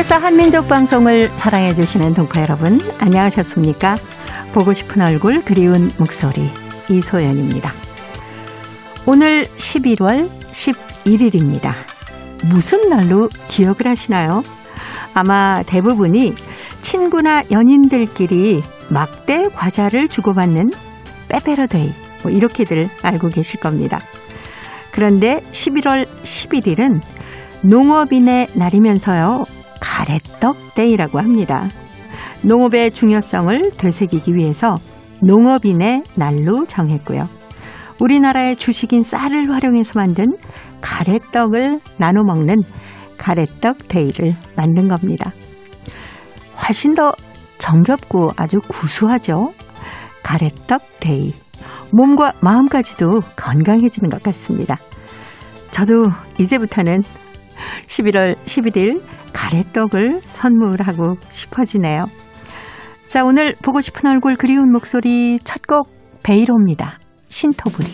KBS 한민족 방송을 사랑해 주시는 동포 여러분, 안녕하셨습니까? 보고 싶은 얼굴, 그리운 목소리, 이소연입니다. 오늘 11월 11일입니다. 무슨 날로 기억을 하시나요? 아마 대부분이 친구나 연인들끼리 막대 과자를 주고받는 빼빼로데이, 이렇게들 알고 계실 겁니다. 그런데 11월 11일은 농업인의 날이면서요, 가래떡데이라고 합니다. 농업의 중요성을 되새기기 위해서 농업인의 날로 정했고요. 우리나라의 주식인 쌀을 활용해서 만든 가래떡을 나눠 먹는 가래떡데이를 만든 겁니다. 훨씬 더 정겹고 아주 구수하죠. 가래떡데이. 몸과 마음까지도 건강해지는 것 같습니다. 저도 이제부터는 11월 11일 가래떡을 선물하고 싶어지네요. 자, 오늘 보고 싶은 얼굴, 그리운 목소리 첫 곡 베이로입니다. 신토부리.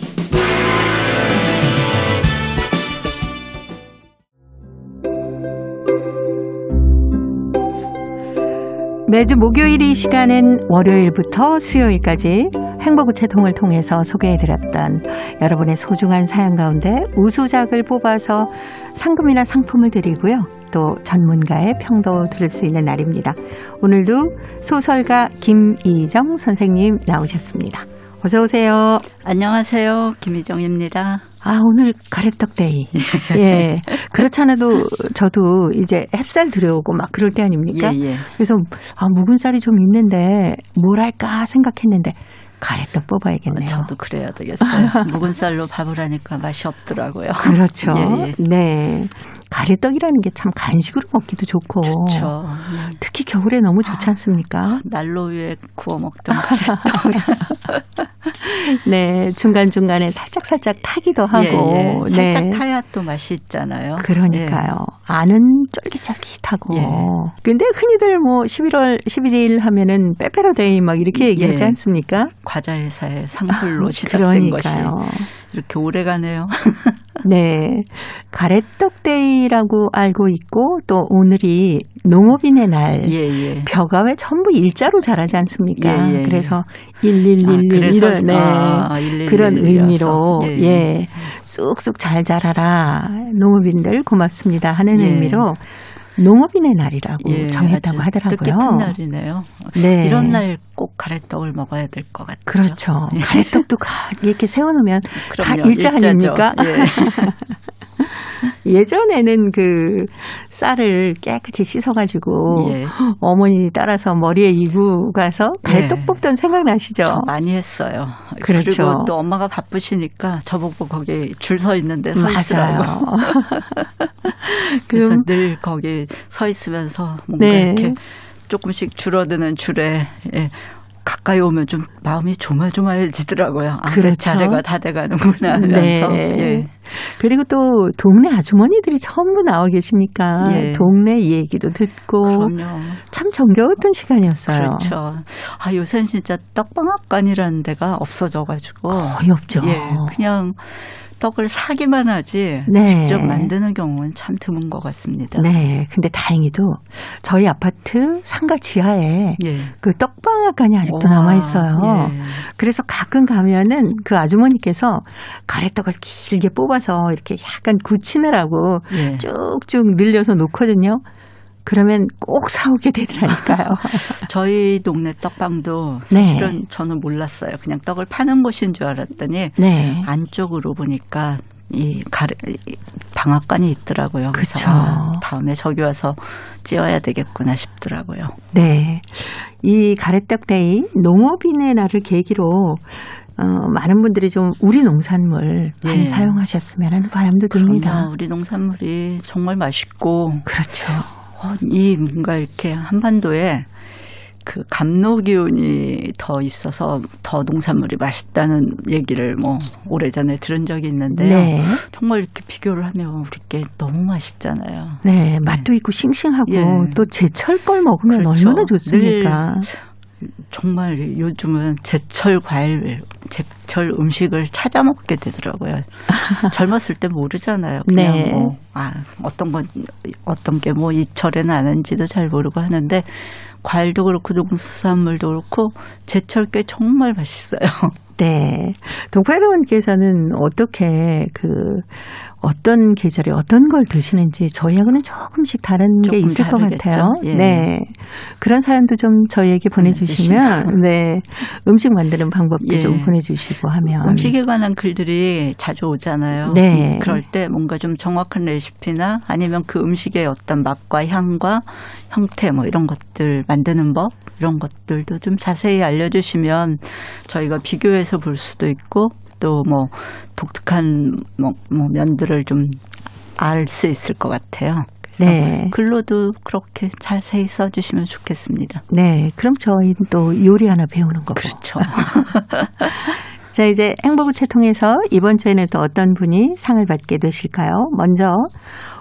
매주 목요일 이 시간은 월요일부터 수요일까지 행복우체통을 통해서 소개해드렸던 여러분의 소중한 사연 가운데 우수작을 뽑아서 상금이나 상품을 드리고요. 또 전문가의 평도 들을 수 있는 날입니다. 오늘도 소설가 김희정 선생님 나오셨습니다. 어서 오세요. 안녕하세요. 김희정입니다. 오늘 가래떡데이. 예. 그렇지 않아도 저도 이제 햅쌀 들여오고 막 그럴 때 아닙니까? 예. 그래서 묵은 쌀이 좀 있는데 뭘 할까 생각했는데 가래떡 뽑아야겠네요. 저도 그래야 되겠어요. 묵은 쌀로 밥을 하니까 맛이 없더라고요. 그렇죠. 예. 네. 가래떡이라는 게 참 간식으로 먹기도 좋고. 좋죠. 특히 겨울에 너무 좋지 않습니까? 난로 위에 구워 먹던 가래떡. 네. 중간중간에 살짝살짝 타기도 하고. 예. 살짝 타야 또 맛이 있잖아요. 그러니까요. 안은 쫄깃쫄깃하고. 예. 근데 흔히들 뭐 11월 11일 하면은 빼빼로데이 막 이렇게 얘기하지 않습니까? 과자 회사의 상술로 시작된 것이 이렇게 오래가네요. 네. 가래떡데이라고 알고 있고 또 오늘이 농업인의 날. 예. 벼가 왜 전부 일자로 자라지 않습니까? 예. 그래서 1111 이런 그런 의미로 예. 쑥쑥 잘 자라라. 농업인들 고맙습니다 하는 의미로 농업인의 날이라고 정했다고 하더라고요. 뜻깊은 날이네요. 네. 이런 날 꼭 가래떡을 먹어야 될 것 같아요. 그렇죠. 가래떡도 이렇게 세워놓으면 다 그럼요, 일자 아닙니까? 예전에는 그 쌀을 깨끗이 씻어가지고 어머니 따라서 머리에 이고 가서 가래떡 뽑던 생각나시죠? 많이 했어요. 그렇죠. 그리고 또 엄마가 바쁘시니까 저보고 거기 줄 서 있는데 서 있으라고. 그래서 늘 거기 서 있으면서 뭔가 이렇게 조금씩 줄어드는 줄에 가까이 오면 좀 마음이 조말조말해지더라고요. 그렇죠. 자네가 다 돼가는구나 하면서. 네. 그리고 또 동네 아주머니들이 전부 나와 계시니까 동네 얘기도 듣고 그럼요. 참 정겨웠던 시간이었어요. 그렇죠. 요새는 진짜 떡방앗간이라는 데가 없어져가지고 거의 없죠. 그냥 떡을 사기만 하지 직접 만드는 경우는 참 드문 것 같습니다. 네. 근데 다행히도 저희 아파트 상가 지하에 그 떡방앗간이 아직도 남아있어요. 그래서 가끔 가면은 그 아주머니께서 가래떡을 길게 뽑아서 이렇게 약간 굳히느라고 쭉쭉 늘려서 놓거든요. 그러면 꼭 사오게 되더라니까요. 저희 동네 떡방도 사실은 저는 몰랐어요. 그냥 떡을 파는 곳인 줄 알았더니 안쪽으로 보니까 이 방앗간이 있더라고요. 그래서 다음에 저기 와서 찌어야 되겠구나 싶더라고요. 네, 이 가래떡데이 농업인의 날을 계기로 많은 분들이 좀 우리 농산물 많이 사용하셨으면 하는 바람도 듭니다. 그럼요. 우리 농산물이 정말 맛있고 그렇죠. 이 뭔가 이렇게 한반도에 그 감로 기운이 더 있어서 더 농산물이 맛있다는 얘기를 뭐 오래전에 들은 적이 있는데요. 정말 이렇게 비교를 하면 우리께 너무 맛있잖아요. 네, 맛도 있고 싱싱하고 또 제철 걸 먹으면 얼마나 좋습니까? 정말 요즘은 제철 과일 제철 음식을 찾아 먹게 되더라고요. 젊었을 때 모르잖아요. 그냥 네. 뭐 어떤 게 뭐 이 철에는 아는지도 잘 모르고 하는데 과일도 그렇고 농수산물도 그렇고 제철 게 정말 맛있어요. 네. 동파로원께서는 어떻게 어떤 계절에 어떤 걸 드시는지 저희하고는 조금씩 다른 게 있을 것 같아요. 예. 네. 그런 사연도 좀 저희에게 보내주시면, 네. 음식 만드는 방법도 좀 보내주시고 하면. 음식에 관한 글들이 자주 오잖아요. 네. 그럴 때 뭔가 좀 정확한 레시피나 아니면 그 음식의 어떤 맛과 향과 형태 뭐 이런 것들 만드는 법 이런 것들도 좀 자세히 알려주시면 저희가 비교해서 볼 수도 있고 또 뭐 독특한 뭐 면들을 좀 알 수 있을 것 같아요. 그래서 네. 글로도 그렇게 자세히 써주시면 좋겠습니다. 네. 그럼 저희는 또 요리 하나 배우는 거고. 그렇죠. 자, 이제 행복우체 통해서 이번 주에는 또 어떤 분이 상을 받게 되실까요? 먼저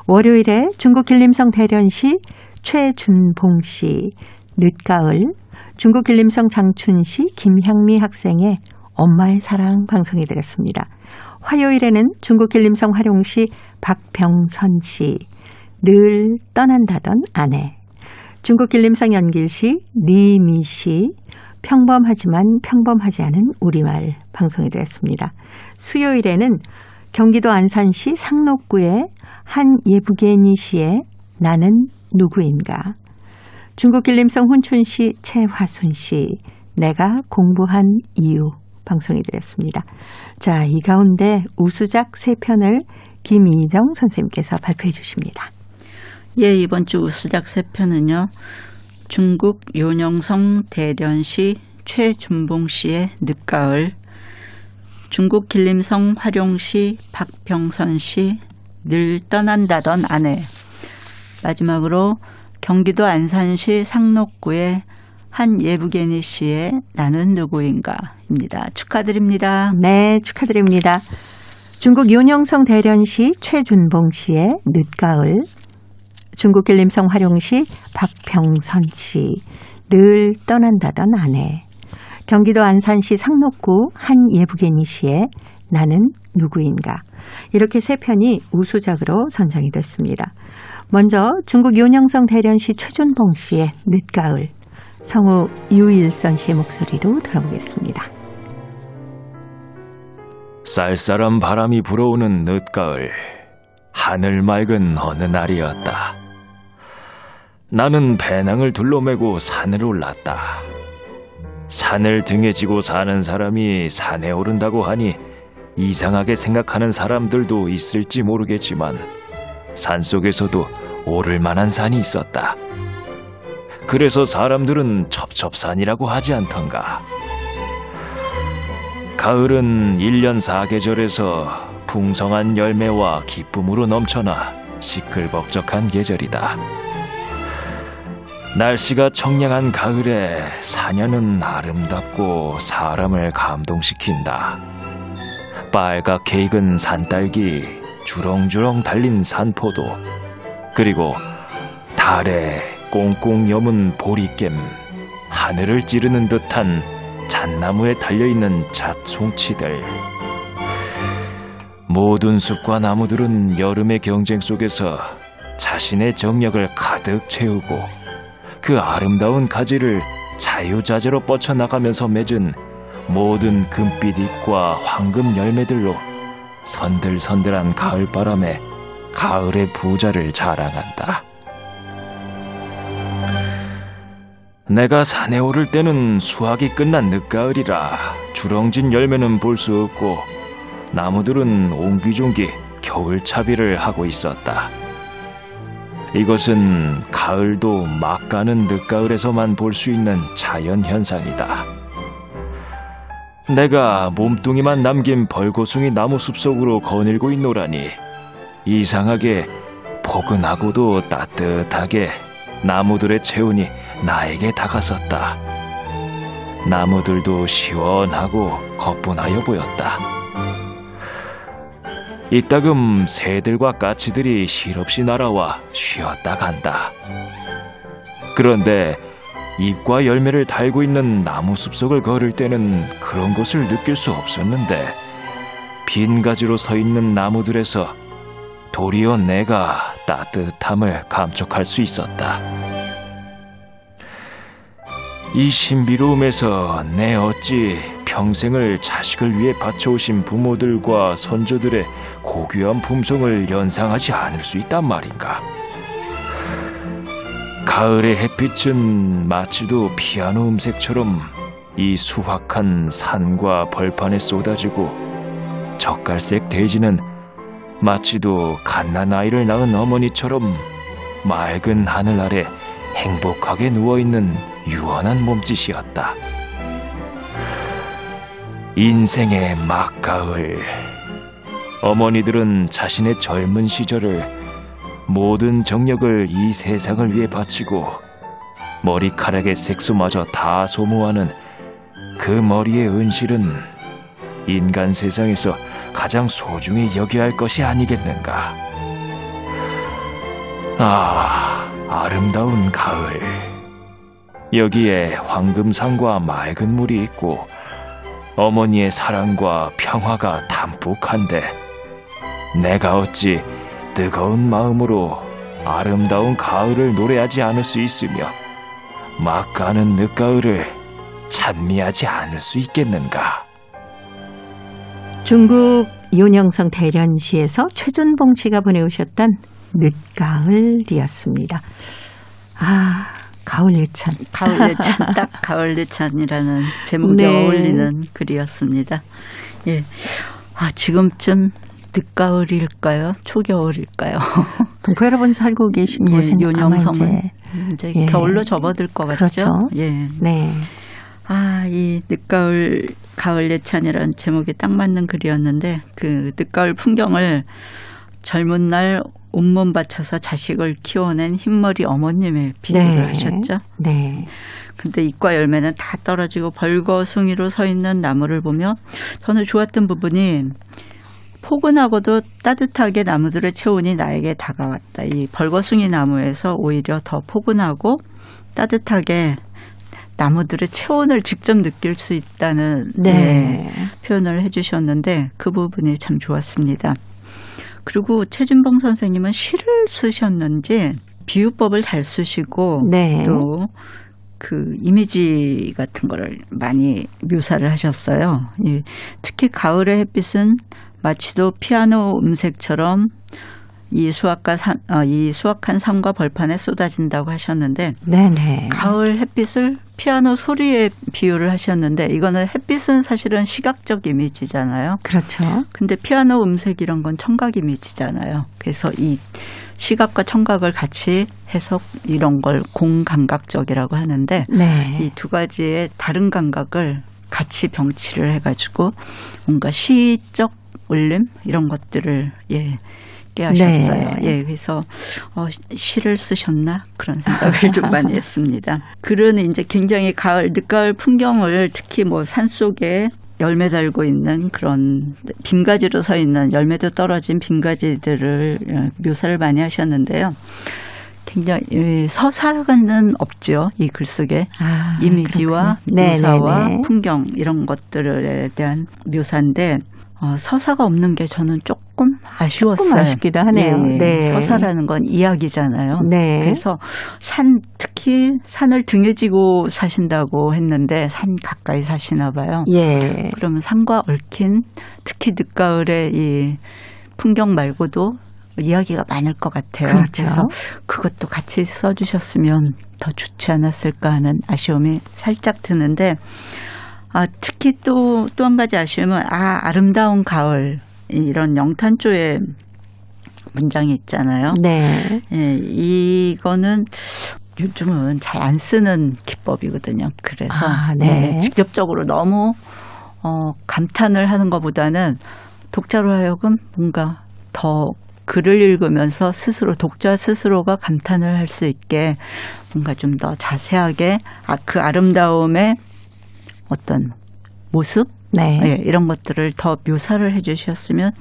월요일에 중국 길림성 대련시 최준봉 씨, 늦가을, 중국 길림성 장춘시 김향미 학생의 엄마의 사랑 방송이 되겠습니다. 화요일에는 중국 길림성 화룡시 박병선 씨, 늘 떠난다던 아내, 중국 길림성 연길시 리미 씨, 평범하지만 평범하지 않은 우리말 방송이 되었습니다. 수요일에는 경기도 안산시 상록구의 한예부개니 씨의 나는 누구인가, 중국 길림성 훈춘시 최화순 씨, 내가 공부한 이유 방송이 되었습니다. 자, 이 가운데 우수작 3편을 김희정 선생님께서 발표해 주십니다. 예, 이번 주 우수작 3편은요. 중국 요녕성 대련시 최준봉 씨의 늦가을, 중국 길림성 화룡시 박병선 씨 늘 떠난다던 아내, 마지막으로 경기도 안산시 상록구의 한예부개니 씨의 나는 누구인가입니다. 축하드립니다. 네, 축하드립니다. 중국 요녕성 대련시 최준봉 씨의 늦가을, 중국 길림성 화룡시 박병선 씨, 늘 떠난다던 아내, 경기도 안산시 상록구 한예부개니 씨의 나는 누구인가, 이렇게 3편이 우수작으로 선정이 됐습니다. 먼저 중국 요녕성 대련시 최준봉 씨의 늦가을, 성우 유일선 씨의 목소리로 들어보겠습니다. 쌀쌀한 바람이 불어오는 늦가을, 하늘 맑은 어느 날이었다. 나는 배낭을 둘러매고 산을 올랐다. 산을 등에 지고 사는 사람이 산에 오른다고 하니 이상하게 생각하는 사람들도 있을지 모르겠지만 산속에서도 오를 만한 산이 있었다. 그래서 사람들은 첩첩산이라고 하지 않던가. 가을은 1년 4계절에서 풍성한 열매와 기쁨으로 넘쳐나 시끌벅적한 계절이다. 날씨가 청량한 가을에 사냐는 아름답고 사람을 감동시킨다. 빨갛게 익은 산딸기, 주렁주렁 달린 산포도, 그리고 달에 꽁꽁 여문 보리깸, 하늘을 찌르는 듯한 잣나무에 달려있는 잣송치들. 모든 숲과 나무들은 여름의 경쟁 속에서 자신의 정력을 가득 채우고 그 아름다운 가지를 자유자재로 뻗쳐나가면서 맺은 모든 금빛 잎과 황금 열매들로 선들선들한 가을바람에 가을의 부자를 자랑한다. 내가 산에 오를 때는 수확이 끝난 늦가을이라 주렁진 열매는 볼 수 없고 나무들은 옹기종기 겨울차비를 하고 있었다. 이것은 가을도 막 가는 늦가을에서만 볼 수 있는 자연현상이다. 내가 몸뚱이만 남긴 벌거숭이 나무 숲속으로 거닐고 있노라니 이상하게 포근하고도 따뜻하게 나무들의 체온이 나에게 다가섰다. 나무들도 시원하고 거뿐하여 보였다. 이따금 새들과 까치들이 실없이 날아와 쉬었다 간다. 그런데 잎과 열매를 달고 있는 나무 숲속을 걸을 때는 그런 것을 느낄 수 없었는데 빈 가지로 서 있는 나무들에서 도리어 내가 따뜻함을 감촉할 수 있었다. 이 신비로움에서 내 어찌 평생을 자식을 위해 바쳐오신 부모들과 선조들의 고귀한 품성을 연상하지 않을 수 있단 말인가. 가을의 햇빛은 마치도 피아노 음색처럼 이 수확한 산과 벌판에 쏟아지고 젓갈색 대지는 마치도 갓난 아이를 낳은 어머니처럼 맑은 하늘 아래 행복하게 누워있는 유원한 몸짓이었다. 인생의 막가을. 어머니들은 자신의 젊은 시절을 모든 정력을 이 세상을 위해 바치고 머리카락의 색소마저 다 소모하는 그 머리의 은실은 인간 세상에서 가장 소중히 여겨야 할 것이 아니겠는가. 아름다운 가을. 여기에 황금산과 맑은 물이 있고 어머니의 사랑과 평화가 담뿍한데 내가 어찌 뜨거운 마음으로 아름다운 가을을 노래하지 않을 수 있으며 막 가는 늦가을을 찬미하지 않을 수 있겠는가. 중국 윤영성 대련시에서 최준봉 씨가 보내오셨던 늦가을이었습니다. 가을 예찬. 가을 예찬, 딱 가을 예찬이라는 제목에 네. 어울리는 글이었습니다. 예. 지금쯤 늦가을일까요? 초겨울일까요? 동포 여러분 살고 계신 곳은 윤영성은 이제 예. 겨울로 접어들 것 그렇죠. 같죠? 예. 네. 이 늦가을, 가을 예찬이라는 제목에 딱 맞는 글이었는데 그 늦가을 풍경을 젊은 날 온몸 바쳐서 자식을 키워낸 흰머리 어머님의 비유를 하셨죠. 네. 근데 잎과 열매는 다 떨어지고 벌거숭이로 서 있는 나무를 보며 저는 좋았던 부분이 포근하고도 따뜻하게 나무들의 체온이 나에게 다가왔다. 이 벌거숭이 나무에서 오히려 더 포근하고 따뜻하게 나무들의 체온을 직접 느낄 수 있다는 표현을 해 주셨는데 그 부분이 참 좋았습니다. 그리고 최준봉 선생님은 시를 쓰셨는지 비유법을 잘 쓰시고 또 그 이미지 같은 거를 많이 묘사를 하셨어요. 특히 가을의 햇빛은 마치도 피아노 음색처럼 이 수확한 산과 벌판에 쏟아진다고 하셨는데 가을 햇빛을 피아노 소리에 비유를 하셨는데 이거는 햇빛은 사실은 시각적 이미지잖아요. 그렇죠. 근데 피아노 음색 이런 건 청각 이미지잖아요. 그래서 이 시각과 청각을 같이 해서 이런 걸 공감각적이라고 하는데 이 두 가지의 다른 감각을 같이 병치를 해가지고 뭔가 시적 울림 이런 것들을 깨하셨어요. 그래서 시를 쓰셨나 그런 생각을 좀 많이 했습니다. 글은 이제 굉장히 늦가을 풍경을 특히 뭐 산속에 열매 달고 있는 그런 빈가지로 서 있는 열매도 떨어진 빈가지들을 묘사를 많이 하셨는데요. 굉장히 서사는 없죠. 이 글 속에 이미지와 묘사와 풍경 이런 것들에 대한 묘사인데 서사가 없는 게 저는 조금 아쉬웠어요. 조금 아쉽기도 하네요. 서사라는 건 이야기잖아요. 그래서 특히 산을 등에 지고 사신다고 했는데 산 가까이 사시나 봐요. 그러면 산과 얽힌 특히 늦가을의 이 풍경 말고도 이야기가 많을 것 같아요. 그래서 그것도 같이 써주셨으면 더 좋지 않았을까 하는 아쉬움이 살짝 드는데 특히 또 한 가지 아쉬움은 아름다운 가을 이런 영탄조의 문장이 있잖아요. 이거는 요즘은 잘 안 쓰는 기법이거든요. 그래서 직접적으로 너무 감탄을 하는 것보다는 독자로 하여금 뭔가 더 글을 읽으면서 독자 스스로가 감탄을 할 수 있게 뭔가 좀 더 자세하게 그 아름다움의 어떤 모습 이런 것들을 더 묘사를 해 주셨으면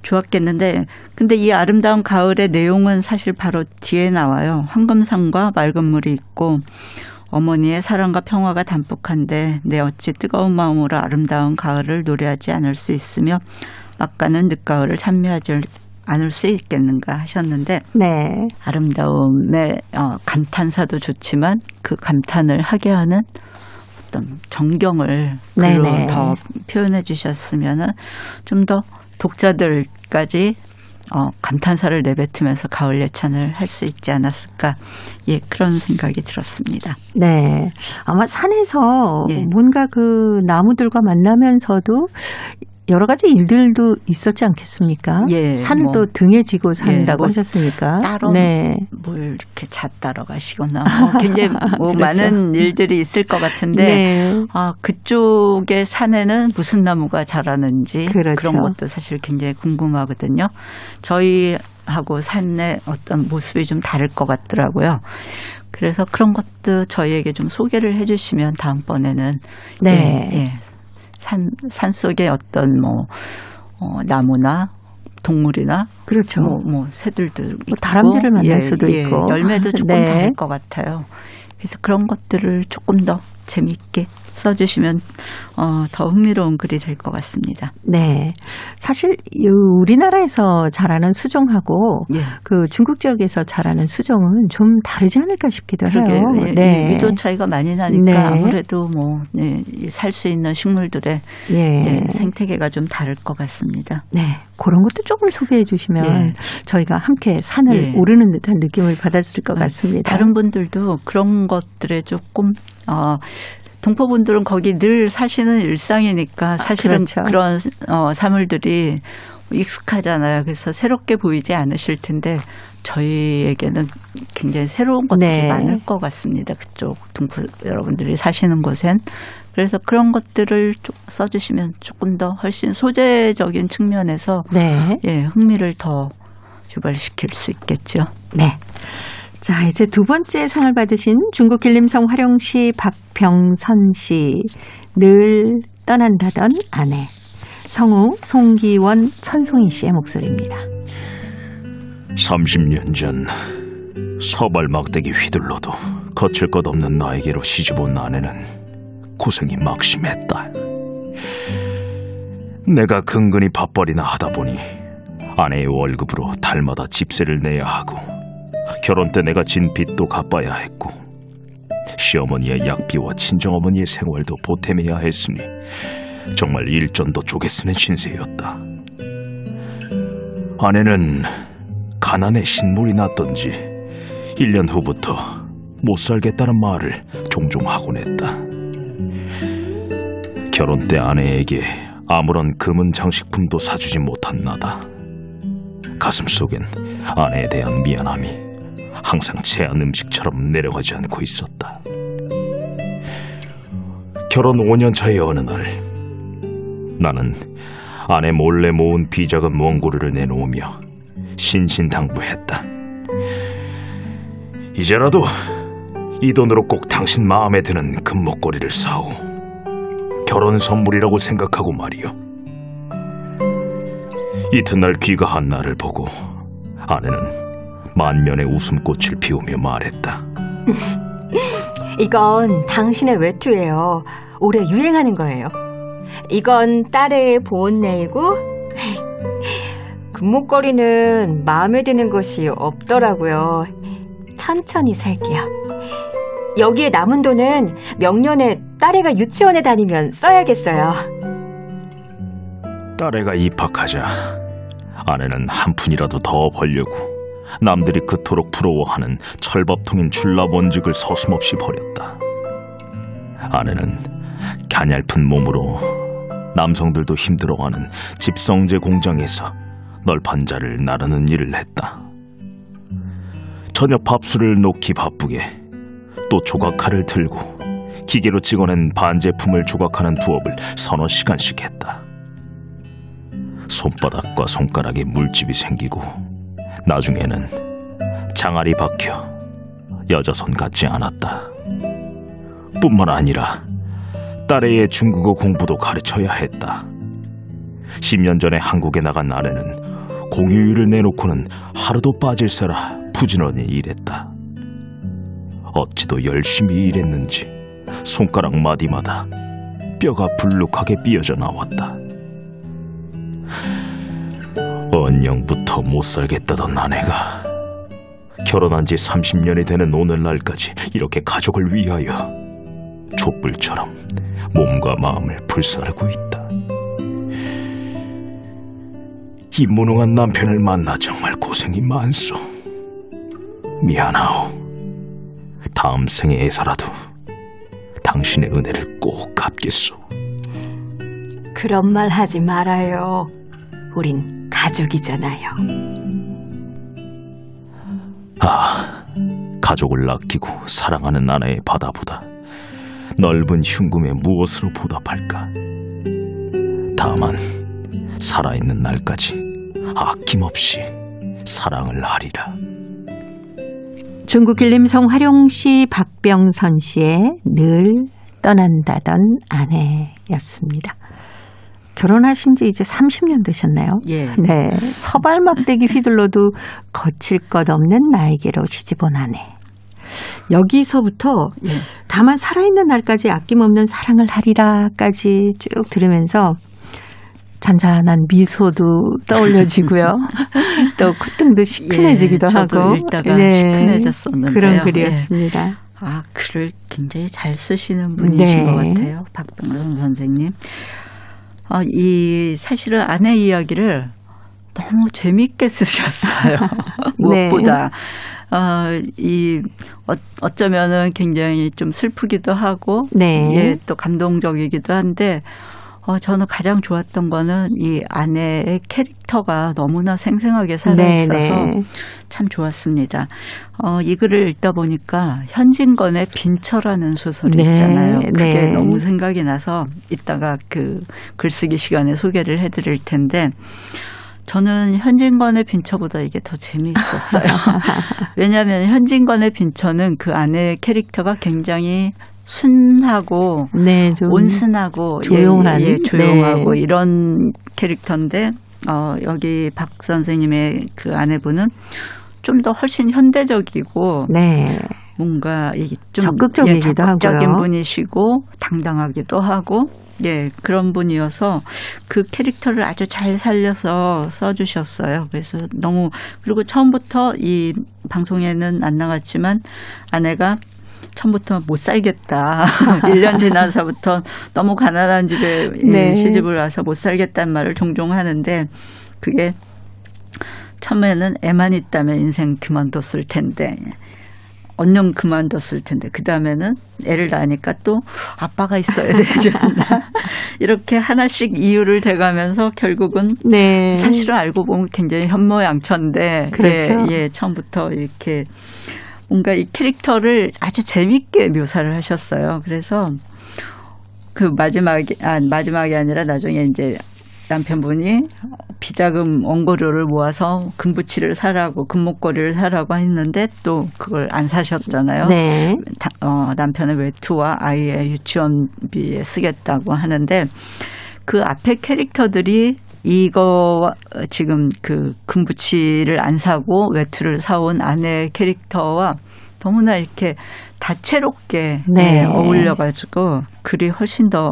좋았겠는데 근데 이 아름다운 가을의 내용은 사실 바로 뒤에 나와요. 황금산과 맑은 물이 있고 어머니의 사랑과 평화가 담뿍한데 내 어찌 뜨거운 마음으로 아름다운 가을을 노래하지 않을 수 있으며 막가는 늦가을을 찬미하지 않을 수 있겠는가 하셨는데 네. 아름다움의 감탄사도 좋지만 그 감탄을 하게 하는 어떤 정경을 글로 더 표현해 주셨으면 좀 더 독자들까지 감탄사를 내뱉으면서 가을 예찬을 할 수 있지 않았을까. 예, 그런 생각이 들었습니다. 네. 아마 산에서 뭔가 그 나무들과 만나면서도 여러 가지 일들도 있었지 않겠습니까? 예, 산도 등에 지고 산다고 하셨으니까. 따로 뭘 이렇게 잣따러 가시거나 굉장히 그렇죠. 많은 일들이 있을 것 같은데 그쪽의 산에는 무슨 나무가 자라는지 그렇죠. 그런 것도 사실 굉장히 궁금하거든요. 저희하고 산의 어떤 모습이 좀 다를 것 같더라고요. 그래서 그런 것도 저희에게 좀 소개를 해 주시면 다음번에는 산 속에 어떤 나무나 동물이나 그렇죠. 새들도 있고 다람쥐를 만날 수도 있고 열매도 조금 다를 것 같아요. 그래서 그런 것들을 조금 더 재미있게 써주시면 더 흥미로운 글이 될 것 같습니다. 네, 사실 우리나라에서 자라는 수종하고 그 중국 지역에서 자라는 수종은 좀 다르지 않을까 싶기도 해요. 위도 차이가 많이 나니까 아무래도 살 수 있는 식물들의 생태계가 좀 다를 것 같습니다. 네, 그런 것도 조금 소개해 주시면 저희가 함께 산을 오르는 듯한 느낌을 받았을 것 같습니다. 다른 분들도 그런 것들에 조금 동포분들은 거기 늘 사시는 일상이니까 사실은 그렇죠. 그런 사물들이 익숙하잖아요. 그래서 새롭게 보이지 않으실 텐데 저희에게는 굉장히 새로운 것들이 많을 것 같습니다. 그쪽 동포 여러분들이 사시는 곳엔. 그래서 그런 것들을 써주시면 조금 더 훨씬 소재적인 측면에서 흥미를 더 유발시킬 수 있겠죠. 네. 자, 이제 두 번째 상을 받으신 중국 길림성 화령시 박병선 씨. 늘 떠난다던 아내. 성우 송기원, 천송이 씨의 목소리입니다. 30년 전 서발 막대기 휘둘러도 거칠 것 없는 나에게로 시집온 아내는 고생이 막심했다. 내가 근근히 밥벌이나 하다 보니 아내의 월급으로 달마다 집세를 내야 하고 결혼 때 내가 진 빚도 갚아야 했고 시어머니의 약비와 친정어머니의 생활도 보탬해야 했으니 정말 일전도 쪼개 쓰는 신세였다. 아내는 가난에 신물이 났던지 1년 후부터 못 살겠다는 말을 종종 하곤 했다. 결혼 때 아내에게 아무런 금은 장식품도 사주지 못한 나다. 가슴속엔 아내에 대한 미안함이 항상 체한 음식처럼 내려가지 않고 있었다. 결혼 5년 차의 어느 날 나는 아내 몰래 모은 비자금 원고료를 내놓으며 신신당부했다. 이제라도 이 돈으로 꼭 당신 마음에 드는 금목걸이를 사오. 결혼 선물이라고 생각하고 말이요. 이튿날 귀가한 나를 보고 아내는 만면의 웃음꽃을 피우며 말했다. 이건 당신의 외투예요. 올해 유행하는 거예요. 이건 딸의 보온내이고 금목걸이는 마음에 드는 것이 없더라고요. 천천히 살게요. 여기에 남은 돈은 명년에 딸애가 유치원에 다니면 써야겠어요. 딸애가 입학하자 아내는 한 푼이라도 더 벌려고 남들이 그토록 부러워하는 철밥통인 줄라번직을 서슴없이 버렸다. 아내는 가냘픈 몸으로 남성들도 힘들어하는 집성제 공장에서 널판 자를 나르는 일을 했다. 저녁 밥술을 놓기 바쁘게 또 조각칼을 들고 기계로 찍어낸 반제품을 조각하는 부업을 서너 시간씩 했다. 손바닥과 손가락에 물집이 생기고 나중에는 장알이 박혀 여자손 같지 않았다. 뿐만 아니라 딸애의 중국어 공부도 가르쳐야 했다. 10년 전에 한국에 나간 아내는 공휴일을 내놓고는 하루도 빠질세라 부지런히 일했다. 어찌도 열심히 일했는지 손가락 마디마다 뼈가 불룩하게 삐어져 나왔다. 언영부터 못 살겠다던 아내가 결혼한 지 30년이 되는 오늘날까지 이렇게 가족을 위하여 촛불처럼 몸과 마음을 불사르고 있다. 이 무능한 남편을 만나 정말 고생이 많소. 미안하오. 다음 생애에서라도 당신의 은혜를 꼭 갚겠소. 그런 말 하지 말아요. 우린 가족이잖아요. 가족을 아끼고 사랑하는 아내의 바다보다 넓은 흉금에 무엇으로 보답할까? 다만 살아있는 날까지 아낌없이 사랑을 하리라. 중국 길림성 활용시 박병선 씨의 늘 떠난다던 아내였습니다. 결혼하신 지 이제 30년 되셨나요? 예. 네. 서발 막대기 휘둘러도 거칠 것 없는 나에게로 시집온 아내. 여기서부터 예. 다만 살아있는 날까지 아낌없는 사랑을 하리라까지 쭉 들으면서 잔잔한 미소도 떠올려지고요. 또 콧등도 시큰해지기도 저도 하고. 읽다가 시큰해졌었는데요. 그런 글이었습니다. 예. 글을 굉장히 잘 쓰시는 분이신 것 같아요. 박병선 선생님. 사실은 아내 이야기를 너무 재밌게 쓰셨어요. 무엇보다. 어쩌면은 굉장히 좀 슬프기도 하고, 또 감동적이기도 한데, 저는 가장 좋았던 거는 이 아내의 캐릭터가 너무나 생생하게 살아있어서 참 좋았습니다. 이 글을 읽다 보니까 현진건의 빈처라는 소설이 있잖아요. 그게 너무 생각이 나서 이따가 그 글쓰기 시간에 소개를 해드릴 텐데 저는 현진건의 빈처보다 이게 더 재미있었어요. 왜냐하면 현진건의 빈처는 그 아내의 캐릭터가 굉장히 순하고 좀 온순하고 조용한 조용하고 이런 캐릭터인데 여기 박 선생님의 그 아내분은 좀 더 훨씬 현대적이고 뭔가 좀 적극적이기도 하고요. 적극적인 분이시고 당당하기도 하고 그런 분이어서 그 캐릭터를 아주 잘 살려서 써주셨어요. 그래서 그리고 처음부터 이 방송에는 안 나갔지만 아내가 처음부터 못 살겠다. 1년 지나서부터 너무 가난한 집에 시집을 와서 못 살겠다는 말을 종종 하는데 그게 처음에는 애만 있다면 인생 그만뒀을 텐데 언영 그만뒀을 텐데 그다음에는 애를 낳으니까 또 아빠가 있어야 되지 않나. 이렇게 하나씩 이유를 대가면서 결국은 사실은 알고 보면 굉장히 현모양처인데 처음부터 이렇게 뭔가 이 캐릭터를 아주 재밌게 묘사를 하셨어요. 그래서 그 마지막이 아니라 나중에 이제 남편분이 비자금 원고료를 모아서 금부치를 사라고 금목걸이를 사라고 했는데 또 그걸 안 사셨잖아요. 남편의 외투와 아이의 유치원비에 쓰겠다고 하는데 그 앞에 캐릭터들이 이거 지금 그 금부치를 안 사고 외투를 사온 아내의 캐릭터와 너무나 이렇게 다채롭게 어울려가지고 글이 훨씬 더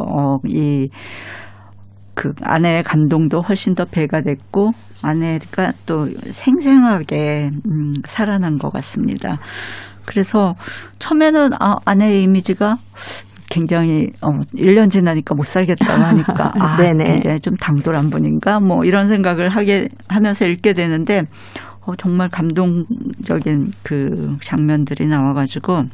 그 아내의 감동도 훨씬 더 배가 됐고 아내가 또 생생하게 살아난 것 같습니다. 그래서 처음에는 아내의 이미지가 굉장히 1년 지나니까 못 살겠다고 하니까 굉장히 좀 당돌한 분인가 뭐 이런 생각을 하면서 읽게 되는데 정말 감동적인 그 장면들이 나와가지고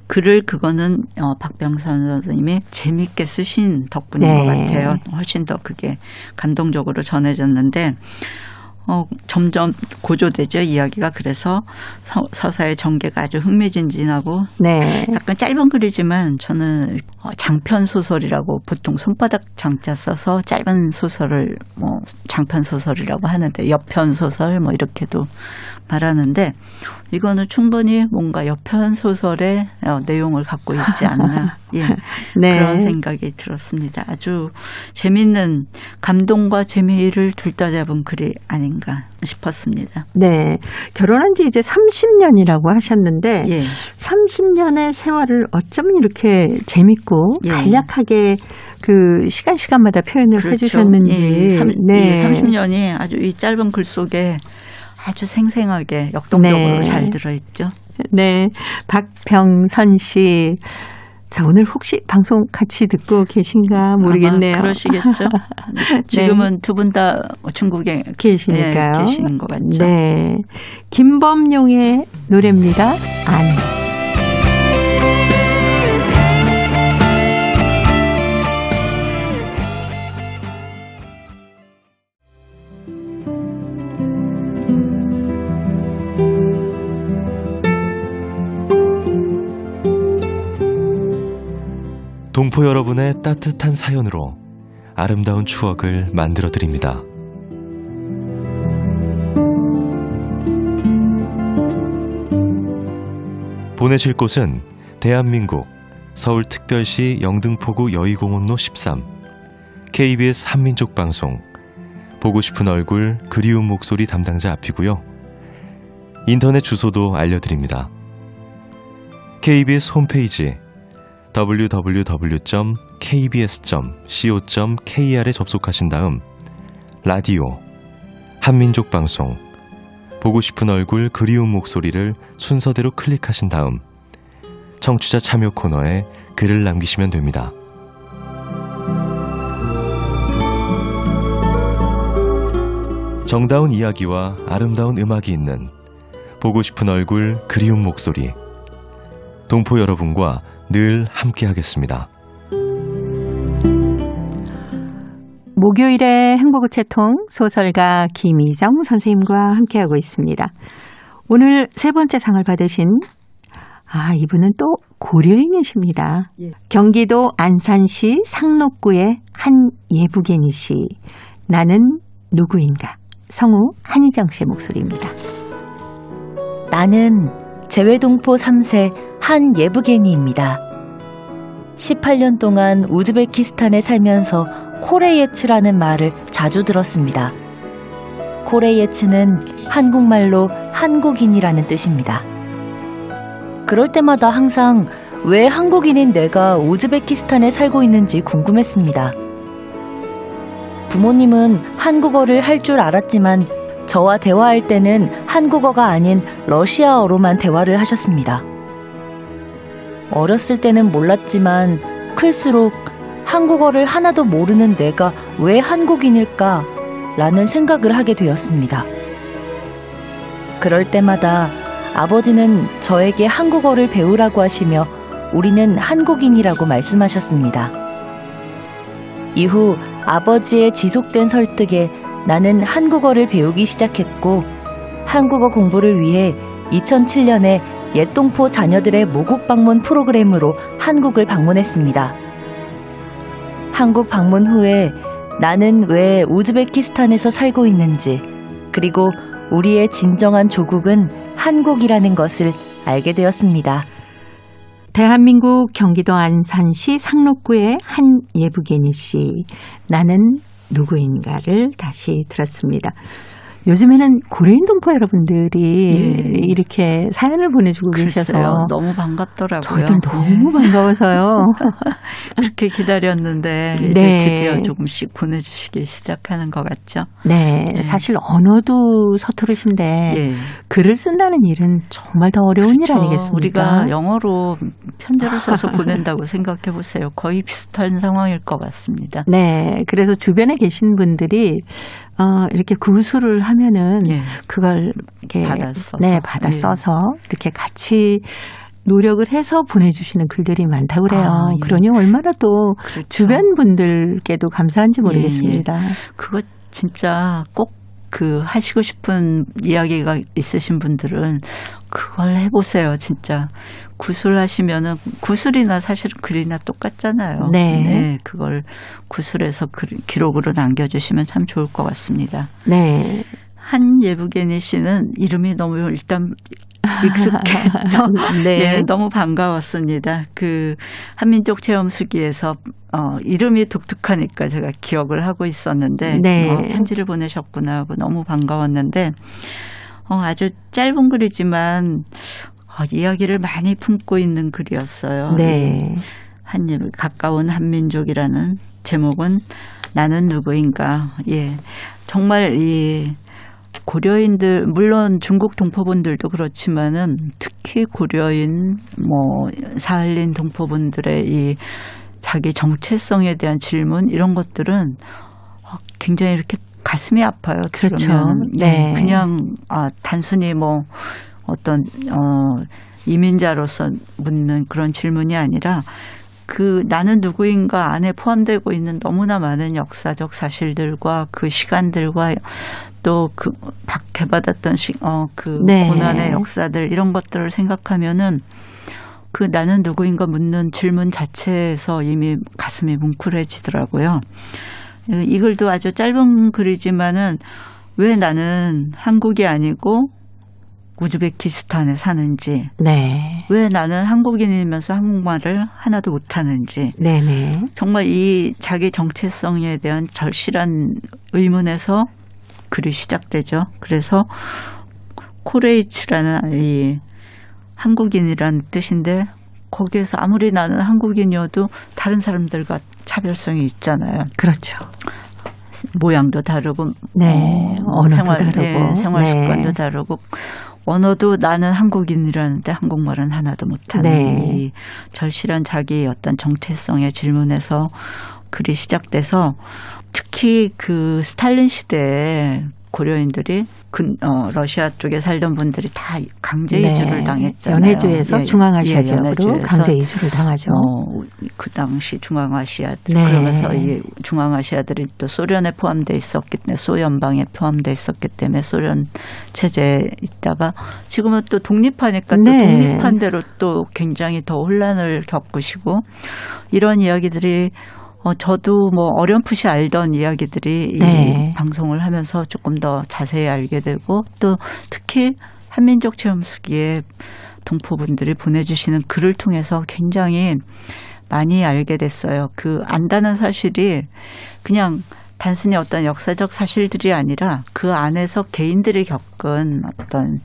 그거는 박병선 선생님이 재밌게 쓰신 덕분인 것 같아요. 훨씬 더 그게 감동적으로 전해졌는데 점점 고조되죠, 이야기가. 그래서 서사의 전개가 아주 흥미진진하고 약간 짧은 글이지만 저는 장편 소설이라고 보통 손바닥 장자 써서 짧은 소설을 장편 소설이라고 하는데 옆편 소설 이렇게도 말하는데 이거는 충분히 뭔가 여편 소설의 내용을 갖고 있지 않나 예, 네. 그런 생각이 들었습니다. 아주 재미있는 감동과 재미를 둘 다 잡은 글이 아닌가 싶었습니다. 네. 결혼한 지 이제 30년이라고 하셨는데 예. 30년의 세월을 어쩜 이렇게 재밌고 예. 간략하게 그 시간마다 표현을 그렇죠. 해주셨는지. 예, 네. 30년이 아주 이 짧은 글 속에 아주 생생하게 역동적으로 네. 잘 들어있죠. 네. 박병선 씨. 자, 오늘 혹시 방송 같이 듣고 계신가 모르겠네요. 아마 그러시겠죠. 지금은 두 분 다 중국에 계시니까요. 예, 계시는 것 같죠. 네. 김범용의 노래입니다. 아내. 동포 여러분의 따뜻한 사연으로 아름다운 추억을 만들어 드립니다. 보내실 곳은 대한민국 서울특별시 영등포구 여의공원로 13 KBS 한민족방송 보고 싶은 얼굴 그리운 목소리 담당자 앞이고요. 인터넷 주소도 알려드립니다. KBS 홈페이지 www.kbs.co.kr에 접속하신 다음 라디오, 한민족방송, 보고 싶은 얼굴 그리운 목소리를 순서대로 클릭하신 다음 청취자 참여 코너에 글을 남기시면 됩니다. 정다운 이야기와 아름다운 음악이 있는 보고 싶은 얼굴 그리운 목소리, 동포 여러분과 늘 함께하겠습니다. 목요일의 행복우체통 소설가 김희정 선생님과 함께하고 있습니다. 오늘 세 번째 상을 받으신 이분은 또 고려인이십니다. 예. 경기도 안산시 상록구의 한예부개니 씨. 나는 누구인가. 성우 한희정 씨의 목소리입니다. 나는 재외동포 3세 한예부개니입니다. 18년 동안 우즈베키스탄에 살면서 코레예츠라는 말을 자주 들었습니다. 코레예츠는 한국말로 한국인이라는 뜻입니다. 그럴 때마다 항상 왜 한국인인 내가 우즈베키스탄에 살고 있는지 궁금했습니다. 부모님은 한국어를 할 줄 알았지만 저와 대화할 때는 한국어가 아닌 러시아어로만 대화를 하셨습니다. 어렸을 때는 몰랐지만 클수록 한국어를 하나도 모르는 내가 왜 한국인일까? 라는 생각을 하게 되었습니다. 그럴 때마다 아버지는 저에게 한국어를 배우라고 하시며 우리는 한국인이라고 말씀하셨습니다. 이후 아버지의 지속된 설득에 나는 한국어를 배우기 시작했고 한국어 공부를 위해 2007년에 옛동포 자녀들의 모국 방문 프로그램으로 한국을 방문했습니다. 한국 방문 후에 나는 왜 우즈베키스탄에서 살고 있는지 그리고 우리의 진정한 조국은 한국이라는 것을 알게 되었습니다. 대한민국 경기도 안산시 상록구의 한예부개니 씨. 나는 누구인가를 다시 들었습니다. 요즘에는 고려인 동포 여러분들이 이렇게 사연을 보내주고 계셔서 너무 반갑더라고요. 저희들 너무 반가워서요. 그렇게 기다렸는데 이제 네. 드디어 조금씩 보내주시기 시작하는 것 같죠. 네, 사실 언어도 서투르신데 예. 글을 쓴다는 일은 정말 더 어려운 일 아니겠습니까? 우리가 영어로 편지를 써서 보낸다고 생각해 보세요. 거의 비슷한 상황일 것 같습니다. 네, 그래서 주변에 계신 분들이 이렇게 구술을 하면은 그걸 이렇게 받아 써서 이렇게 같이 노력을 해서 보내주시는 글들이 많다고 그래요. 그러니 얼마나 또 그렇죠. 주변 분들께도 감사한지 모르겠습니다. 그거 진짜 꼭 하시고 싶은 이야기가 있으신 분들은 그걸 해보세요. 진짜 구술하시면은 구술이나 사실은 글이나 똑같잖아요. 네. 그걸 구술해서 기록으로 남겨주시면 참 좋을 것 같습니다. 네. 한예부개니 씨는 이름이 너무 일단 익숙했죠. 네. 네, 너무 반가웠습니다. 그 한민족 체험수기에서 이름이 독특하니까 제가 기억을 하고 있었는데 네. 편지를 보내셨구나 하고 너무 반가웠는데 아주 짧은 글이지만 이야기를 많이 품고 있는 글이었어요. 네. 가까운 한민족이라는 제목은 나는 누구인가. 예, 정말 이 고려인들 물론 중국 동포분들도 그렇지만은 특히 고려인 사할린 동포분들의 이 자기 정체성에 대한 질문 이런 것들은 굉장히 이렇게 가슴이 아파요. 그렇죠. 들으면. 네. 그냥 단순히 어떤 이민자로서 묻는 그런 질문이 아니라 그 나는 누구인가 안에 포함되고 있는 너무나 많은 역사적 사실들과 그 시간들과 또 그 박해받았던 그 네. 고난의 역사들 이런 것들을 생각하면은 그 나는 누구인가 묻는 질문 자체에서 이미 가슴이 뭉클해지더라고요. 이 글도 아주 짧은 글이지만은 왜 나는 한국이 아니고 우즈베키스탄에 사는지, 네. 왜 나는 한국인이면서 한국말을 하나도 못하는지, 네네. 정말 이 자기 정체성에 대한 절실한 의문에서 글이 시작되죠. 그래서 코레이츠라는 이 한국인이라는 뜻인데 거기에서 아무리 나는 한국인이어도 다른 사람들과 차별성이 있잖아요. 그렇죠. 모양도 다르고, 네. 언어도 다르고, 생활 네. 습관도 다르고, 언어도 나는 한국인이라는데 한국말은 하나도 못하는 네. 이 절실한 자기의 어떤 정체성의 질문에서 글이 시작돼서 특히 그 스탈린 시대에 고려인들이 러시아 쪽에 살던 분들이 다 강제 이주를 당했잖아요. 연해주에서 중앙아시아 지역으로 연해주에서 강제 이주를 당하죠. 그 당시 중앙아시아들 네. 그러면서 이 중앙아시아들이 또 소련에 포함돼 있었기 때문에 소연방에 포함돼 있었기 때문에 소련 체제에 있다가 지금은 또 독립하니까 또 독립한 대로 또 굉장히 더 혼란을 겪으시고 이런 이야기들이 저도 어렴풋이 알던 이야기들이 이 방송을 하면서 조금 더 자세히 알게 되고 또 특히 한민족 체험수기에 동포분들이 보내주시는 글을 통해서 굉장히 많이 알게 됐어요. 그 안다는 사실이 그냥 단순히 어떤 역사적 사실들이 아니라 그 안에서 개인들이 겪은 어떤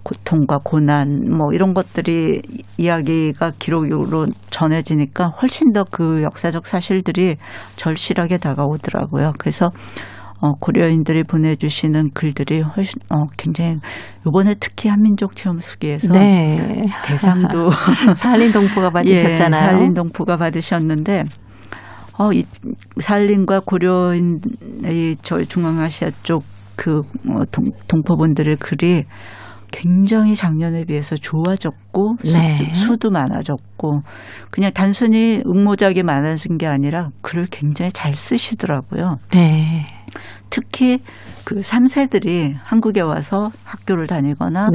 고통과 고난 이런 것들이 이야기가 기록으로 전해지니까 훨씬 더 그 역사적 사실들이 절실하게 다가오더라고요. 그래서 고려인들이 보내주시는 글들이 훨씬 굉장히 이번에 특히 한민족 체험수기에서 대상도 사할린 동포가 받으셨잖아요. 예, 사할린 동포가 받으셨는데 이 사할린과 고려인 저희 중앙아시아 쪽 그 동포분들의 글이 굉장히 작년에 비해서 좋아졌고 수도 많아졌고 그냥 단순히 응모작이 많아진 게 아니라 글을 굉장히 잘 쓰시더라고요. 네. 특히 그 3세들이 한국에 와서 학교를 다니거나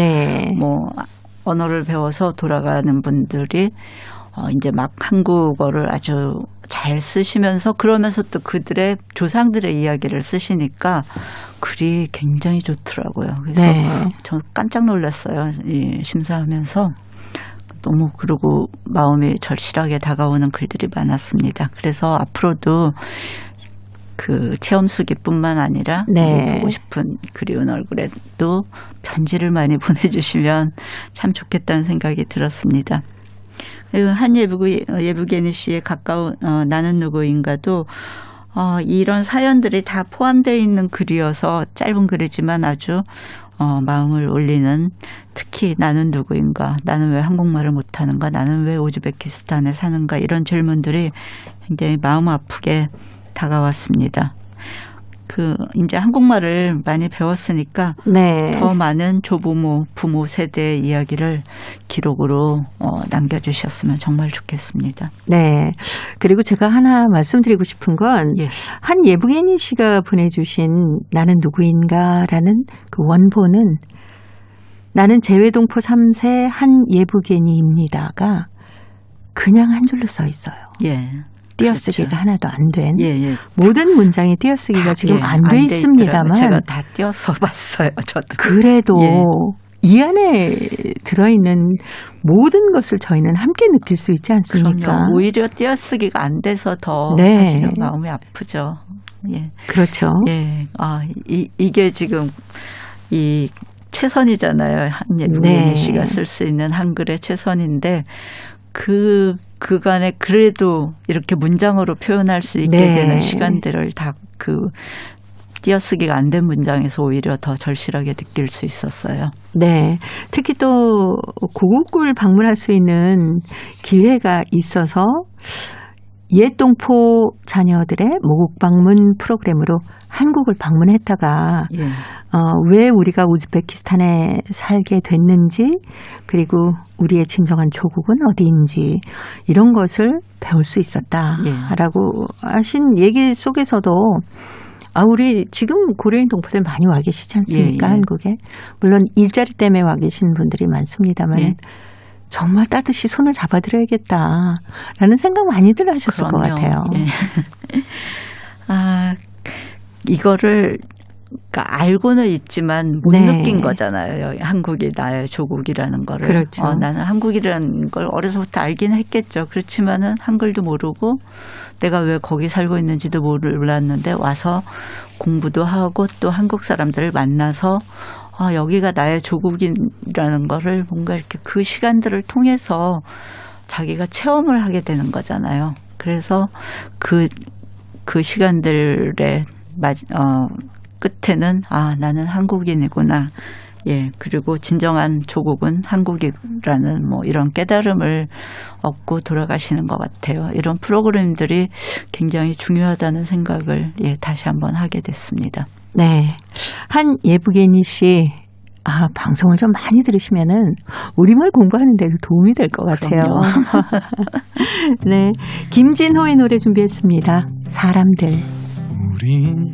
언어를 배워서 돌아가는 분들이 이제 막 한국어를 아주 잘 쓰시면서 그러면서 또 그들의 조상들의 이야기를 쓰시니까 글이 굉장히 좋더라고요. 그래서 저는 깜짝 놀랐어요. 심사하면서 너무 그리고 마음이 절실하게 다가오는 글들이 많았습니다. 그래서 앞으로도 그 체험수기뿐만 아니라 보고 싶은 그리운 얼굴에도 편지를 많이 보내주시면 참 좋겠다는 생각이 들었습니다. 한 예부게니 씨의 가까운 나는 누구인가도 이런 사연들이 다 포함되어 있는 글이어서 짧은 글이지만 아주 마음을 울리는 특히 나는 누구인가, 나는 왜 한국말을 못하는가, 나는 왜 우즈베키스탄에 사는가 이런 질문들이 굉장히 마음 아프게 다가왔습니다. 이제 한국말을 많이 배웠으니까 더 많은 조부모, 부모 세대의 이야기를 기록으로 남겨주셨으면 정말 좋겠습니다. 네. 그리고 제가 하나 말씀드리고 싶은 건 한 예부게니 씨가 보내주신 나는 누구인가라는 그 원본은 나는 재외동포 3세 한 예부게니입니다가 그냥 한 줄로 써 있어요. 띄어쓰기가 하나도 안 된 모든 문장의 띄어쓰기가 지금 안 돼 있습니다만 제가 다 띄어서 봤어요. 저도. 그래도 이 안에 들어있는 모든 것을 저희는 함께 느낄 수 있지 않습니까? 그럼요. 오히려 띄어쓰기가 안 돼서 더 네. 사실은 마음이 아프죠. 예. 그렇죠. 예. 이게 지금 이 최선이잖아요. 한예미 네. 씨가 쓸 수 있는 한글의 최선인데 그간에 그래도 이렇게 문장으로 표현할 수 있게 네. 되는 시간들을 다 띄어쓰기가 안 된 문장에서 오히려 더 절실하게 느낄 수 있었어요. 네. 특히 또 고국을 방문할 수 있는 기회가 있어서 옛 동포 자녀들의 모국 방문 프로그램으로 한국을 방문했다가 예. 왜 우리가 우즈베키스탄에 살게 됐는지 그리고 우리의 진정한 조국은 어디인지 이런 것을 배울 수 있었다라고 하신 얘기 속에서도 우리 지금 고려인 동포들 많이 와 계시지 않습니까? 예, 예. 한국에. 물론 일자리 때문에 와 계신 분들이 많습니다만 예. 정말 따뜻이 손을 잡아드려야겠다라는 생각 많이들 하셨을 그럼요. 것 같아요. 예. 이거를 그러니까 알고는 있지만 못 네. 느낀 거잖아요. 한국이 나의 조국이라는 거를. 그렇죠. 나는 한국이라는 걸 어려서부터 알긴 했겠죠. 그렇지만은 한글도 모르고 내가 왜 거기 살고 있는지도 몰랐는데 와서 공부도 하고 또 한국 사람들을 만나서 여기가 나의 조국이라는 거를 뭔가 이렇게 그 시간들을 통해서 자기가 체험을 하게 되는 거잖아요. 그래서 그 시간들의 끝에는 나는 한국인이구나. 예, 그리고 진정한 조국은 한국이라는 이런 깨달음을 얻고 돌아가시는 것 같아요. 이런 프로그램들이 굉장히 중요하다는 생각을 다시 한번 하게 됐습니다. 네. 한 예부개니 씨, 방송을 좀 많이 들으시면은 우리말 공부하는 데도 도움이 될 것 같아요. 네. 김진호의 노래 준비했습니다. 사람들. 우린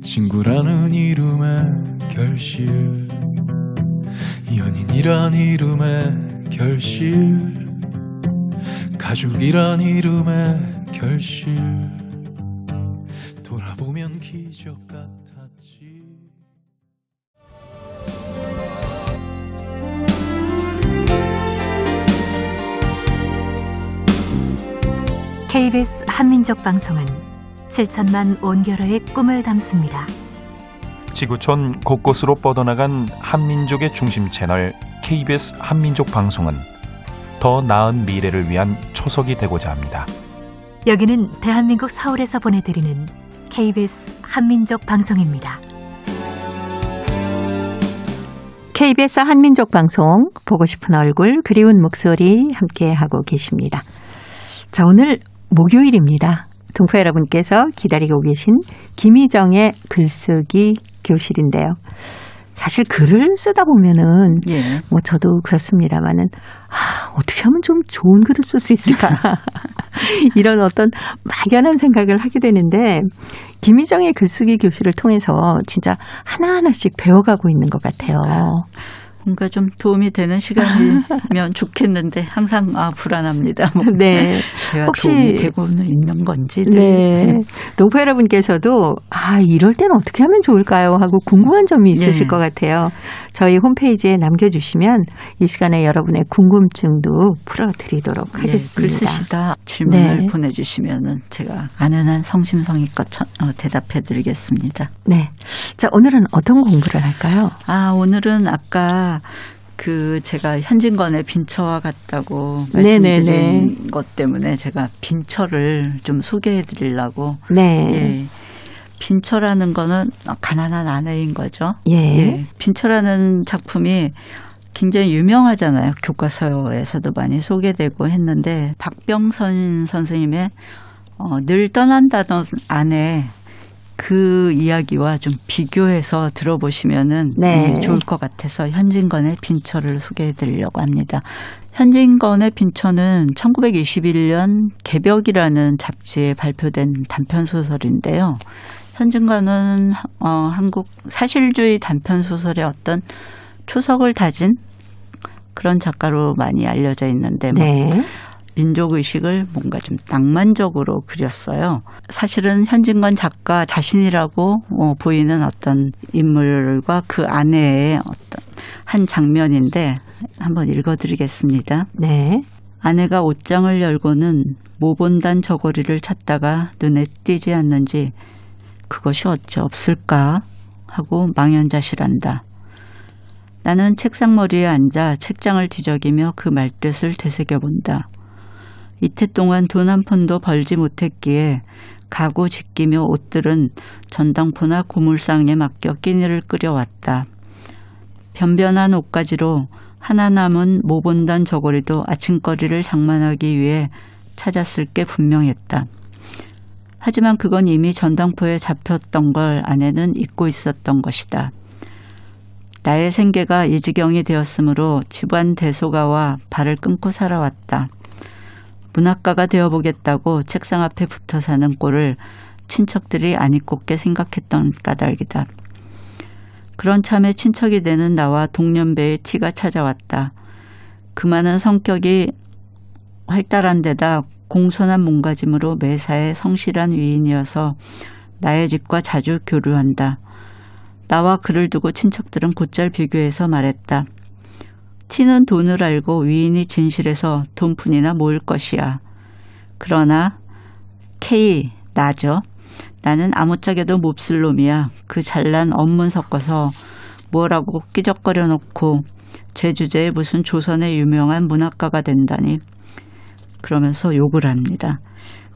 친구라는 이름의 결실, 연인이란 이름의 결실, 가족이란 이름의 결실, 돌아보면 기적 같았지. KBS 한민족 방송은 7천만 온결어의 꿈을 담습니다. 지구촌 곳곳으로 뻗어나간 한민족의 중심 채널 KBS 한민족 방송은 더 나은 미래를 위한 초석이 되고자 합니다. 여기는 대한민국 서울에서 보내드리는 KBS 한민족 방송입니다. KBS 한민족 방송 보고 싶은 얼굴 그리운 목소리 함께하고 계십니다. 자, 오늘 목요일입니다. 동포 여러분께서 기다리고 계신 김희정의 글쓰기 교실인데요. 사실 글을 쓰다 보면은 저도 그렇습니다만은 어떻게 하면 좀 좋은 글을 쓸 수 있을까 이런 어떤 막연한 생각을 하게 되는데 김희정의 글쓰기 교실을 통해서 진짜 하나하나씩 배워가고 있는 것 같아요. 뭔가 좀 도움이 되는 시간이면 좋겠는데 항상 불안합니다. 네. 제가 혹시 도움이 되고는 있는 건지. 네. 동포 여러분께서도 이럴 때는 어떻게 하면 좋을까요? 하고 궁금한 점이 있으실 것 같아요. 저희 홈페이지에 남겨주시면 이 시간에 여러분의 궁금증도 풀어드리도록 하겠습니다. 글 쓰시다 질문을 보내주시면은 제가 아는 한 성심성의껏 대답해드리겠습니다. 네. 자, 오늘은 어떤 공부를 할까요? 오늘은 아까 제가 현진건의 빈처와 같다고 말씀드린 것 때문에 제가 빈처를 좀 소개해 드리려고. 네. 빈처라는 거는 가난한 아내인 거죠. 빈처라는 작품이 굉장히 유명하잖아요. 교과서에서도 많이 소개되고 했는데 박병선 선생님의 늘 떠난다던 아내 그 이야기와 좀 비교해서 들어보시면은 좋을 것 같아서 현진건의 빈처를 소개해 드리려고 합니다. 현진건의 빈처는 1921년 개벽이라는 잡지에 발표된 단편소설인데요. 현진건은 한국 사실주의 단편소설의 어떤 초석을 다진 그런 작가로 많이 알려져 있는데 민족의식을 뭔가 좀 낭만적으로 그렸어요. 사실은 현진건 작가 자신이라고 보이는 어떤 인물과 그 아내의 어떤 한 장면인데 한번 읽어드리겠습니다. 네. 아내가 옷장을 열고는 모본단 저고리를 찾다가 눈에 띄지 않는지 그것이 어찌 없을까 하고 망연자실한다. 나는 책상머리에 앉아 책장을 뒤적이며 그 말뜻을 되새겨본다. 이태 동안 돈 한 푼도 벌지 못했기에 가구 짓기며 옷들은 전당포나 고물상에 맡겨 끼니를 끓여왔다. 변변한 옷가지로 하나 남은 모본단 저고리도 아침거리를 장만하기 위해 찾았을 게 분명했다. 하지만 그건 이미 전당포에 잡혔던 걸 아내는 잊고 있었던 것이다. 나의 생계가 이 지경이 되었으므로 집안 대소가와 발을 끊고 살아왔다. 문학가가 되어보겠다고 책상 앞에 붙어 사는 꼴을 친척들이 아니꼽게 생각했던 까닭이다. 그런 참에 친척이 되는 나와 동년배의 티가 찾아왔다. 그 많은 성격이 활달한 데다 공손한 몸가짐으로 매사에 성실한 위인이어서 나의 집과 자주 교류한다. 나와 그를 두고 친척들은 곧잘 비교해서 말했다. 티는 돈을 알고 위인이 진실해서 돈푼이나 모을 것이야. 그러나 K, 나죠. 나는 아무짝에도 몹쓸 놈이야. 그 잘난 언문 섞어서 뭐라고 끼적거려 놓고 제 주제에 무슨 조선의 유명한 문학가가 된다니. 그러면서 욕을 합니다.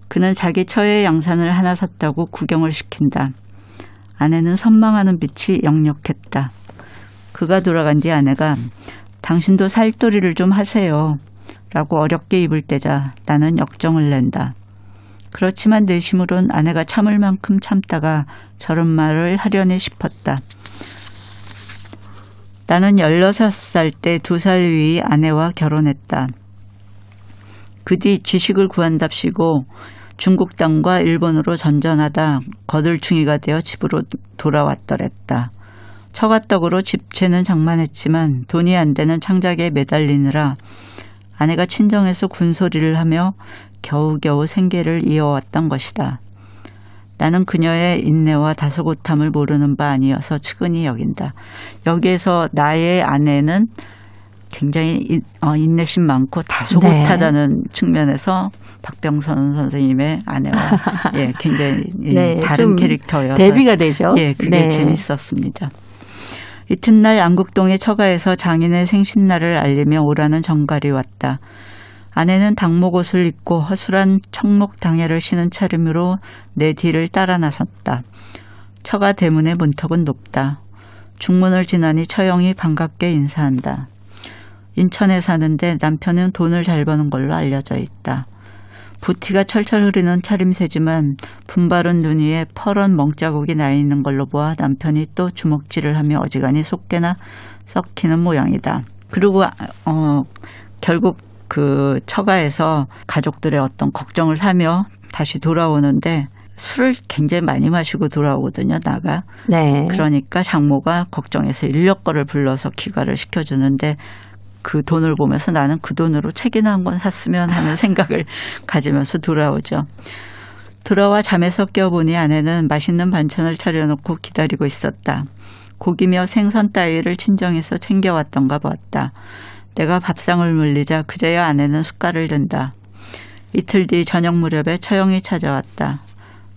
그는 자기 처의 양산을 하나 샀다고 구경을 시킨다. 아내는 선망하는 빛이 역력했다. 그가 돌아간 뒤 아내가 당신도 살도리를 좀 하세요. 라고 어렵게 입을 떼자 나는 역정을 낸다. 그렇지만 내심으론 아내가 참을 만큼 참다가 저런 말을 하려니 싶었다. 나는 16살 때 2살 위 아내와 결혼했다. 그 뒤 지식을 구한답시고 중국 땅과 일본으로 전전하다 거들충이가 되어 집으로 돌아왔더랬다. 처가떡으로 집채는 장만했지만 돈이 안 되는 창작에 매달리느라 아내가 친정에서 군소리를 하며 겨우겨우 생계를 이어왔던 것이다. 나는 그녀의 인내와 다소곳함을 모르는 바 아니어서 측은히 여긴다. 여기에서 나의 아내는 굉장히 인내심 많고 다소곳하다는 측면에서 박병선 선생님의 아내와 굉장히 다른 캐릭터여서 대비가 되죠. 그게 재밌었습니다. 이튿날 안국동의 처가에서 장인의 생신날을 알리며 오라는 정갈이 왔다. 아내는 당목옷을 입고 허술한 청록 당해를 신은 차림으로 내 뒤를 따라 나섰다. 처가 대문의 문턱은 높다. 중문을 지나니 처형이 반갑게 인사한다. 인천에 사는데 남편은 돈을 잘 버는 걸로 알려져 있다. 부티가 철철 흐르는 차림새지만 분바른 눈 위에 퍼런 멍자국이 나 있는 걸로 보아 남편이 또 주먹질을 하며 어지간히 속개나 썩히는 모양이다. 그리고 결국 그 처가에서 가족들의 어떤 걱정을 사며 다시 돌아오는데 술을 굉장히 많이 마시고 돌아오거든요, 나가. 네. 그러니까 장모가 걱정해서 인력거를 불러서 귀가를 시켜주는데 그 돈을 보면서 나는 그 돈으로 책이나 한 권 샀으면 하는 생각을 가지면서 돌아오죠. 돌아와 잠에서 깨어보니 아내는 맛있는 반찬을 차려놓고 기다리고 있었다. 고기며 생선 따위를 친정에서 챙겨왔던가 보았다. 내가 밥상을 물리자 그제야 아내는 숟갈을 든다. 이틀 뒤 저녁 무렵에 처형이 찾아왔다.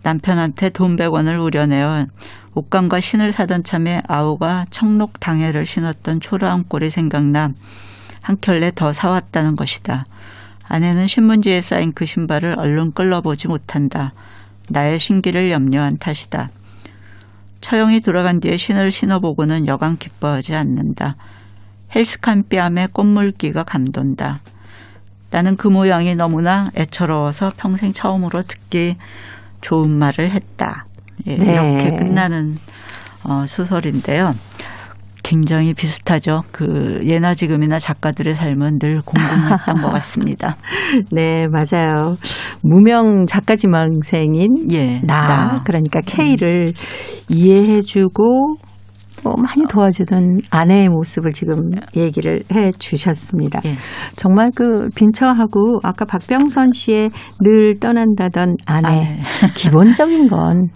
남편한테 돈 100원을 우려내어 옷감과 신을 사던 참에 아우가 청록 당해를 신었던 초라한 꼴이 생각나 한 켤레 더 사왔다는 것이다. 아내는 신문지에 쌓인 그 신발을 얼른 끌러보지 못한다. 나의 신기를 염려한 탓이다. 처형이 돌아간 뒤에 신을 신어보고는 여간 기뻐하지 않는다. 헬스칸 뺨에 꽃물기가 감돈다. 나는 그 모양이 너무나 애처로워서 평생 처음으로 듣기 좋은 말을 했다. 이렇게 끝나는 소설인데요. 굉장히 비슷하죠. 그 예나 지금이나 작가들의 삶은 늘 공공했던 것 같습니다. 네, 맞아요. 무명 작가 지망생인 나, 그러니까 K를 이해해주고 많이 도와주던 아내의 모습을 지금 얘기를 해 주셨습니다. 정말 그 빈처하고 아까 박병선 씨의 늘 떠난다던 아내. 기본적인 건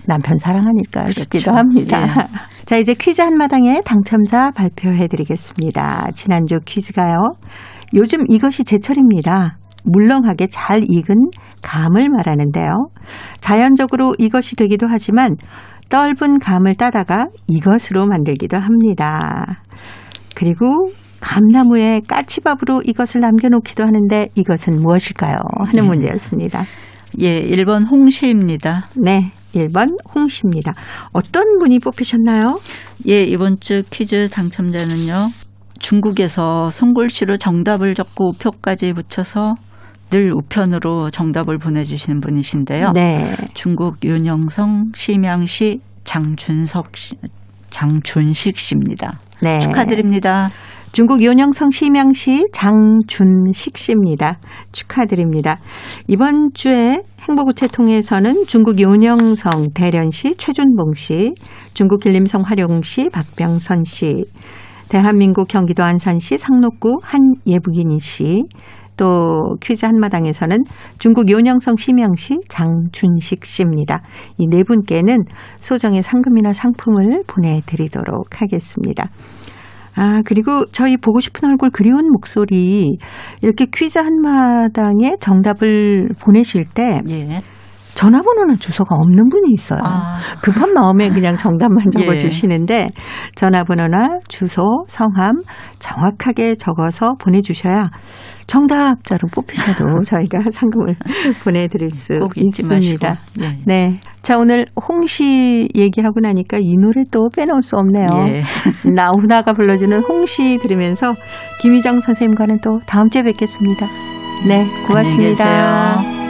남편 사랑 아닐까 싶기도 합니다. 자, 이제 퀴즈 한마당에 당첨자 발표해드리겠습니다. 지난주 퀴즈가요. 요즘 이것이 제철입니다. 물렁하게 잘 익은 감을 말하는데요. 자연적으로 이것이 되기도 하지만 떫은 감을 따다가 이것으로 만들기도 합니다. 그리고 감나무에 까치밥으로 이것을 남겨놓기도 하는데 이것은 무엇일까요? 하는 문제였습니다. 예, 1번 홍시입니다. 네, 1번 홍시입니다. 어떤 분이 뽑히셨나요? 예, 이번 주 퀴즈 당첨자는요. 중국에서 손글씨로 정답을 적고 우표까지 붙여서 늘 우편으로 정답을 보내주시는 분이신데요. 네. 중국 윤영성 심양시 장준식 씨입니다. 네. 축하드립니다. 중국 윤영성 심양시 장준식 씨입니다. 축하드립니다. 이번 주에 행복우체통에서는 중국 윤영성 대련시 최준봉 씨, 중국 길림성 화룡시 박병선 씨, 대한민국 경기도 안산시 상록구 한예북인 씨, 또 퀴즈 한마당에서는 중국 윤영성 심양시 장준식 씨입니다. 이 네 분께는 소정의 상금이나 상품을 보내드리도록 하겠습니다. 아, 그리고 저희 보고 싶은 얼굴 그리운 목소리 이렇게 퀴즈 한마당에 정답을 보내실 때 예. 전화번호나 주소가 없는 분이 있어요. 급한 마음에 그냥 정답만 적어주시는데 전화번호나 주소, 성함 정확하게 적어서 보내주셔야 정답자로 뽑히셔도 저희가 상금을 보내드릴 수 있습니다. 네. 네. 자, 오늘 홍시 얘기하고 나니까 이 노래 또 빼놓을 수 없네요. 예. 나훈아가 불러주는 홍시 들으면서 김희정 선생님과는 또 다음 주에 뵙겠습니다. 네, 고맙습니다. 안녕히 계세요.